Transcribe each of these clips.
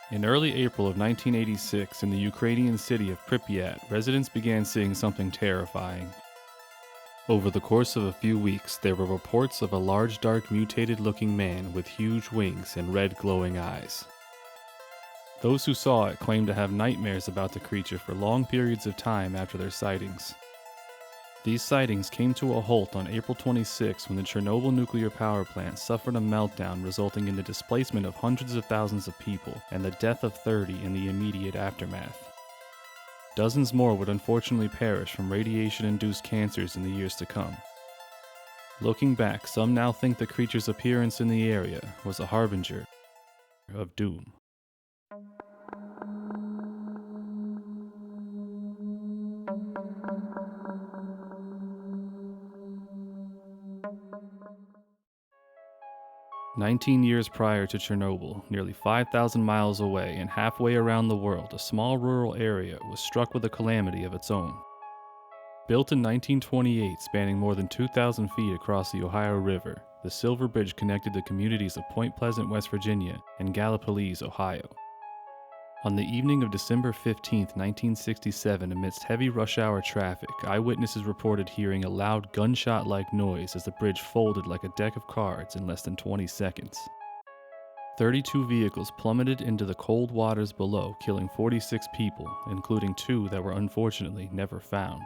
In early April of 1986, in the Ukrainian city of Pripyat, residents began seeing something terrifying. Over the course of a few weeks, there were reports of a large, dark, mutated-looking man with huge wings and red glowing eyes. Those who saw it claimed to have nightmares about the creature for long periods of time after their sightings. These sightings came to a halt on April 26 when the Chernobyl nuclear power plant suffered a meltdown resulting in the displacement of hundreds of thousands of people and the death of 30 in the immediate aftermath. Dozens more would unfortunately perish from radiation-induced cancers in the years to come. Looking back, some now think the creature's appearance in the area was a harbinger of doom. "19 years prior to Chernobyl, nearly 5,000 miles away and halfway around the world, a small rural area was struck with a calamity of its own. Built in 1928, spanning more than 2,000 feet across the Ohio River, the Silver Bridge connected the communities of Point Pleasant, West Virginia, and Gallipolis, Ohio. On the evening of December 15, 1967, amidst heavy rush hour traffic, eyewitnesses reported hearing a loud gunshot-like noise as the bridge folded like a deck of cards in less than 20 seconds. 32 vehicles plummeted into the cold waters below, killing 46 people, including 2 that were unfortunately never found.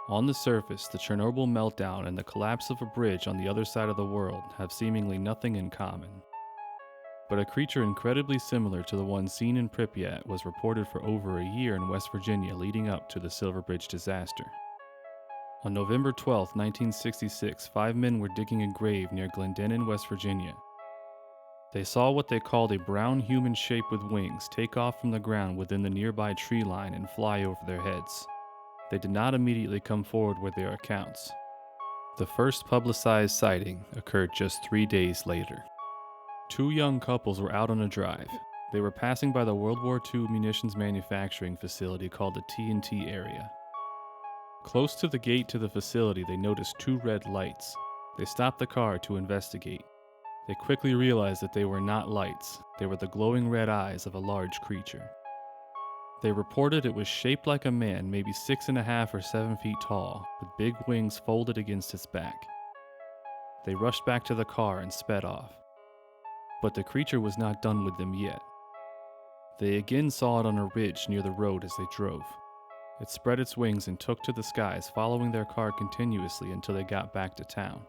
On the surface, the Chernobyl meltdown and the collapse of a bridge on the other side of the world have seemingly nothing in common. But a creature incredibly similar to the one seen in Pripyat was reported for over a year in West Virginia leading up to the Silver Bridge disaster. On November 12, 1966, 5 men were digging a grave near Glendenning, West Virginia. They saw what they called a brown human shape with wings take off from the ground within the nearby tree line and fly over their heads. They did not immediately come forward with their accounts. The first publicized sighting occurred just 3 days later. 2 young couples were out on a drive. They were passing by the World War II munitions manufacturing facility called the TNT area. Close to the gate to the facility, they noticed 2 red lights. They stopped the car to investigate. They quickly realized that they were not lights. They were the glowing red eyes of a large creature. They reported it was shaped like a man, maybe 6.5 or 7 feet tall, with big wings folded against its back. They rushed back to the car and sped off. But the creature was not done with them yet. They again saw it on a ridge near the road as they drove. It spread its wings and took to the skies, following their car continuously until they got back to town.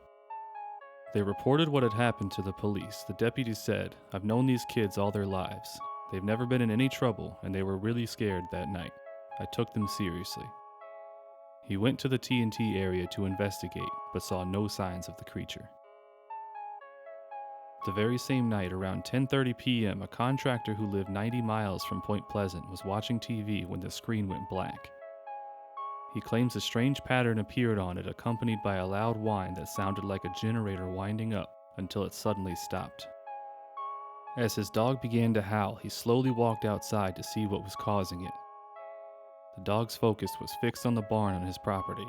They reported what had happened to the police. The deputy said, "I've known these kids all their lives. They've never been in any trouble, and they were really scared that night. I took them seriously." He went to the TNT area to investigate, but saw no signs of the creature. The very same night, around 10:30 p.m., a contractor who lived 90 miles from Point Pleasant was watching TV when the screen went black. He claims a strange pattern appeared on it, accompanied by a loud whine that sounded like a generator winding up until it suddenly stopped. As his dog began to howl, he slowly walked outside to see what was causing it. The dog's focus was fixed on the barn on his property.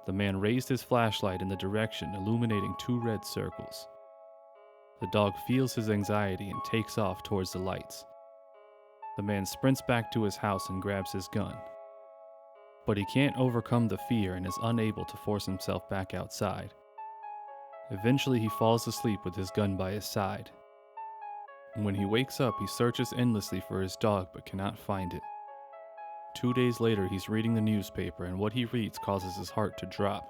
The man raised his flashlight in the direction, illuminating 2 red circles. The dog feels his anxiety and takes off towards the lights. The man sprints back to his house and grabs his gun. But he can't overcome the fear and is unable to force himself back outside. Eventually, he falls asleep with his gun by his side. When he wakes up, he searches endlessly for his dog but cannot find it. 2 days later, he's reading the newspaper, and what he reads causes his heart to drop.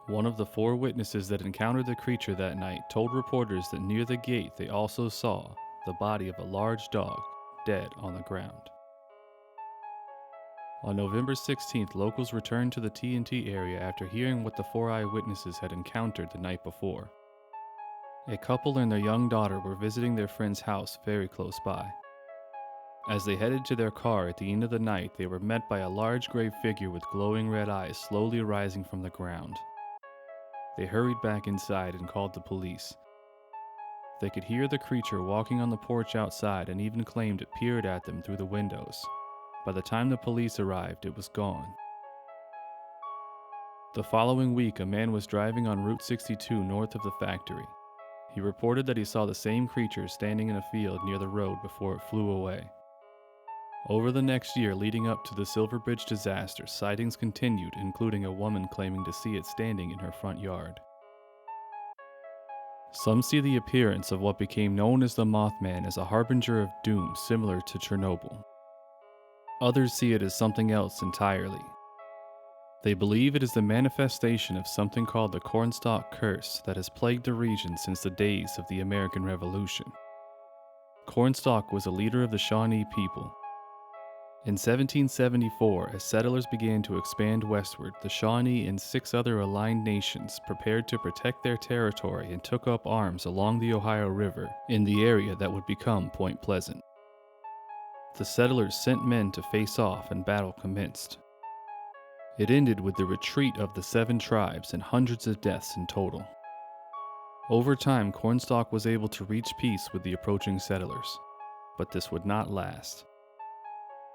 One of the 4 witnesses that encountered the creature that night told reporters that near the gate they also saw the body of a large dog dead on the ground. On November 16th, locals returned to the TNT area after hearing what the 4 eyewitnesses had encountered the night before. A couple and their young daughter were visiting their friend's house very close by. As they headed to their car at the end of the night, they were met by a large gray figure with glowing red eyes slowly rising from the ground. They hurried back inside and called the police. They could hear the creature walking on the porch outside and even claimed it peered at them through the windows. By the time the police arrived, it was gone. The following week, a man was driving on Route 62 north of the factory. He reported that he saw the same creature standing in a field near the road before it flew away. Over the next year leading up to the Silver Bridge disaster, sightings continued, including a woman claiming to see it standing in her front yard. Some see the appearance of what became known as the Mothman as a harbinger of doom similar to Chernobyl. Others see it as something else entirely. They believe it is the manifestation of something called the Cornstalk Curse that has plagued the region since the days of the American Revolution. Cornstalk was a leader of the Shawnee people. In 1774, as settlers began to expand westward, the Shawnee and 6 other aligned nations prepared to protect their territory and took up arms along the Ohio River in the area that would become Point Pleasant. The settlers sent men to face off and battle commenced. It ended with the retreat of the 7 tribes and hundreds of deaths in total. Over time, Cornstalk was able to reach peace with the approaching settlers, but this would not last.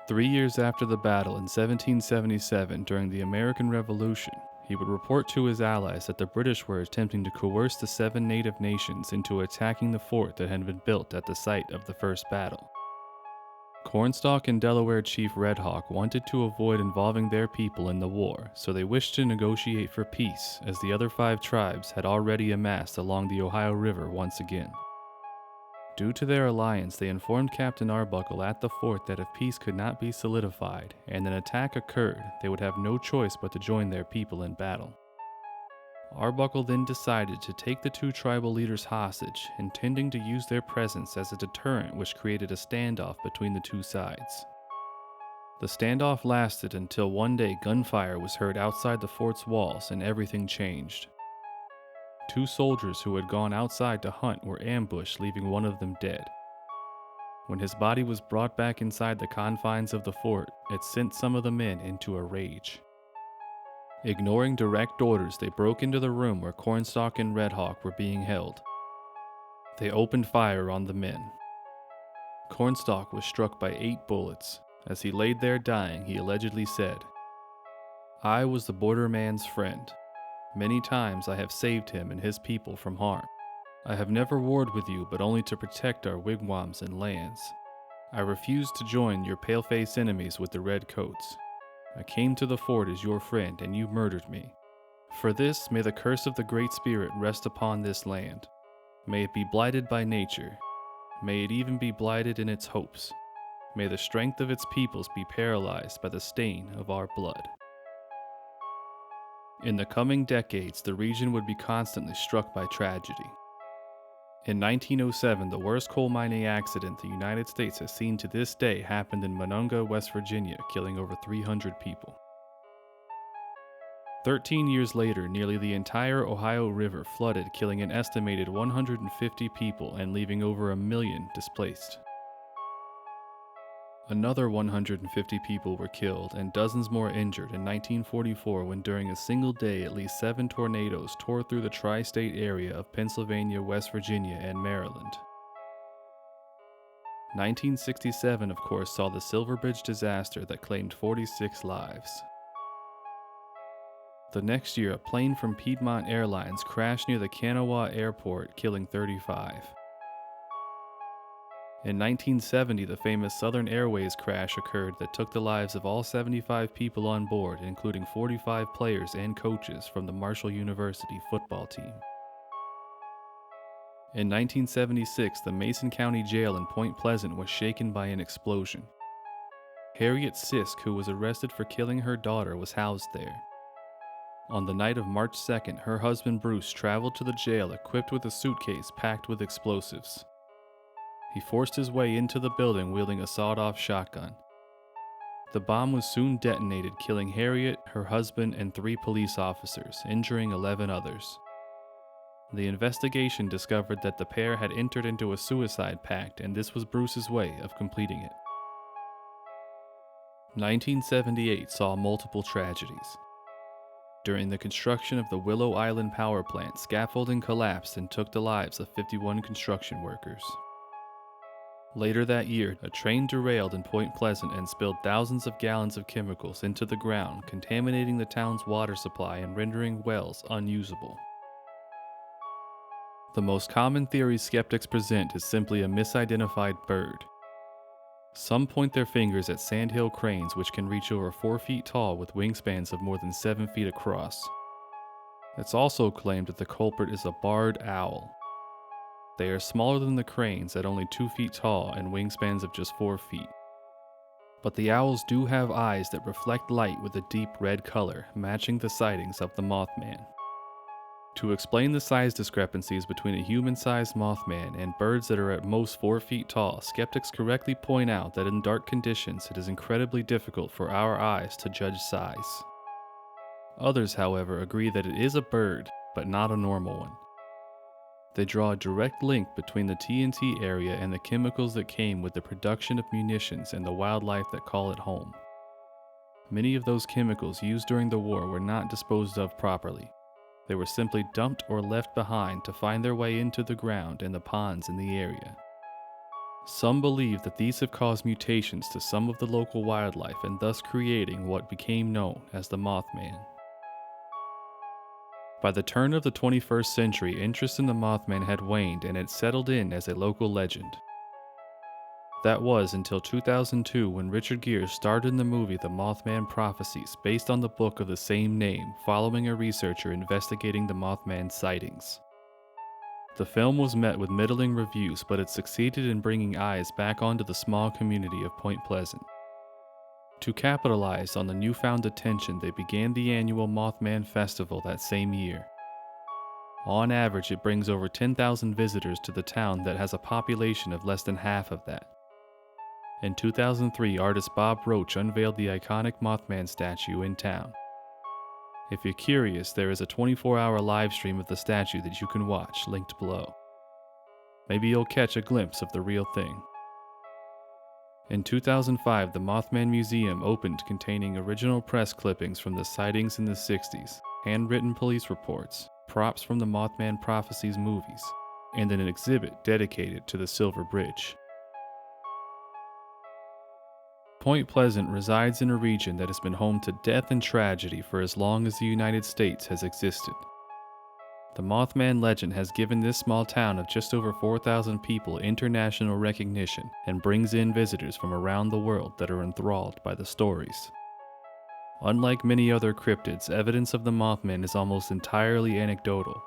3 years after the battle in 1777, during the American Revolution, he would report to his allies that the British were attempting to coerce the 7 native nations into attacking the fort that had been built at the site of the first battle. Cornstalk and Delaware Chief Red Hawk wanted to avoid involving their people in the war, so they wished to negotiate for peace, as the other 5 tribes had already amassed along the Ohio River once again. Due to their alliance, they informed Captain Arbuckle at the fort that if peace could not be solidified and an attack occurred, they would have no choice but to join their people in battle. Arbuckle then decided to take the 2 tribal leaders hostage, intending to use their presence as a deterrent, which created a standoff between the 2 sides. The standoff lasted until one day gunfire was heard outside the fort's walls and everything changed. 2 soldiers who had gone outside to hunt were ambushed, leaving one of them dead. When his body was brought back inside the confines of the fort, it sent some of the men into a rage. Ignoring direct orders, they broke into the room where Cornstalk and Red Hawk were being held. They opened fire on the men. Cornstalk was struck by 8 bullets. As he laid there dying, he allegedly said, "I was the borderman's friend. Many times I have saved him and his people from harm. I have never warred with you, but only to protect our wigwams and lands. I refused to join your pale-faced enemies with the red coats. I came to the fort as your friend, and you murdered me. For this, may the curse of the Great Spirit rest upon this land. May it be blighted by nature. May it even be blighted in its hopes. May the strength of its peoples be paralyzed by the stain of our blood." In the coming decades, the region would be constantly struck by tragedy. In 1907, the worst coal mining accident the United States has seen to this day happened in Monongah, West Virginia, killing over 300 people. 13 years later, nearly the entire Ohio River flooded, killing an estimated 150 people and leaving over 1 million displaced. Another 150 people were killed and dozens more injured in 1944 when during a single day at least 7 tornadoes tore through the tri-state area of Pennsylvania, West Virginia, and Maryland. 1967, of course, saw the Silver Bridge disaster that claimed 46 lives. The next year, a plane from Piedmont Airlines crashed near the Kanawha Airport, killing 35. In 1970, the famous Southern Airways crash occurred that took the lives of all 75 people on board, including 45 players and coaches from the Marshall University football team. In 1976, the Mason County Jail in Point Pleasant was shaken by an explosion. Harriet Sisk, who was arrested for killing her daughter, was housed there. On the night of March 2nd, her husband Bruce traveled to the jail equipped with a suitcase packed with explosives. He forced his way into the building wielding a sawed-off shotgun. The bomb was soon detonated, killing Harriet, her husband, and 3 police officers, injuring 11 others. The investigation discovered that the pair had entered into a suicide pact, and this was Bruce's way of completing it. 1978 saw multiple tragedies. During the construction of the Willow Island power plant, scaffolding collapsed and took the lives of 51 construction workers. Later that year, a train derailed in Point Pleasant and spilled thousands of gallons of chemicals into the ground, contaminating the town's water supply and rendering wells unusable. The most common theory skeptics present is simply a misidentified bird. Some point their fingers at sandhill cranes, which can reach over 4 feet tall with wingspans of more than 7 feet across. It's also claimed that the culprit is a barred owl. They are smaller than the cranes at only 2 feet tall and wingspans of just 4 feet. But the owls do have eyes that reflect light with a deep red color, matching the sightings of the Mothman. To explain the size discrepancies between a human-sized Mothman and birds that are at most 4 feet tall, skeptics correctly point out that in dark conditions it is incredibly difficult for our eyes to judge size. Others, however, agree that it is a bird, but not a normal one. They draw a direct link between the TNT area and the chemicals that came with the production of munitions and the wildlife that call it home. Many of those chemicals used during the war were not disposed of properly. They were simply dumped or left behind to find their way into the ground and the ponds in the area. Some believe that these have caused mutations to some of the local wildlife and thus creating what became known as the Mothman. By the turn of the 21st century, interest in the Mothman had waned and it settled in as a local legend. That was until 2002 when Richard Gere starred in the movie The Mothman Prophecies, based on the book of the same name, following a researcher investigating the Mothman sightings. The film was met with middling reviews, but it succeeded in bringing eyes back onto the small community of Point Pleasant. To capitalize on the newfound attention, they began the annual Mothman Festival that same year. On average, it brings over 10,000 visitors to the town that has a population of less than half of that. In 2003, artist Bob Roach unveiled the iconic Mothman statue in town. If you're curious, there is a 24-hour live stream of the statue that you can watch, linked below. Maybe you'll catch a glimpse of the real thing. In 2005, the Mothman Museum opened, containing original press clippings from the sightings in the 60s, handwritten police reports, props from the Mothman Prophecies movies, and an exhibit dedicated to the Silver Bridge. Point Pleasant resides in a region that has been home to death and tragedy for as long as the United States has existed. The Mothman legend has given this small town of just over 4,000 people international recognition and brings in visitors from around the world that are enthralled by the stories. Unlike many other cryptids, evidence of the Mothman is almost entirely anecdotal.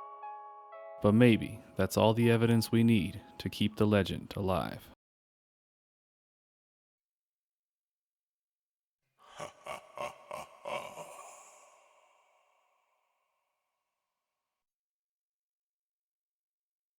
But maybe that's all the evidence we need to keep the legend alive.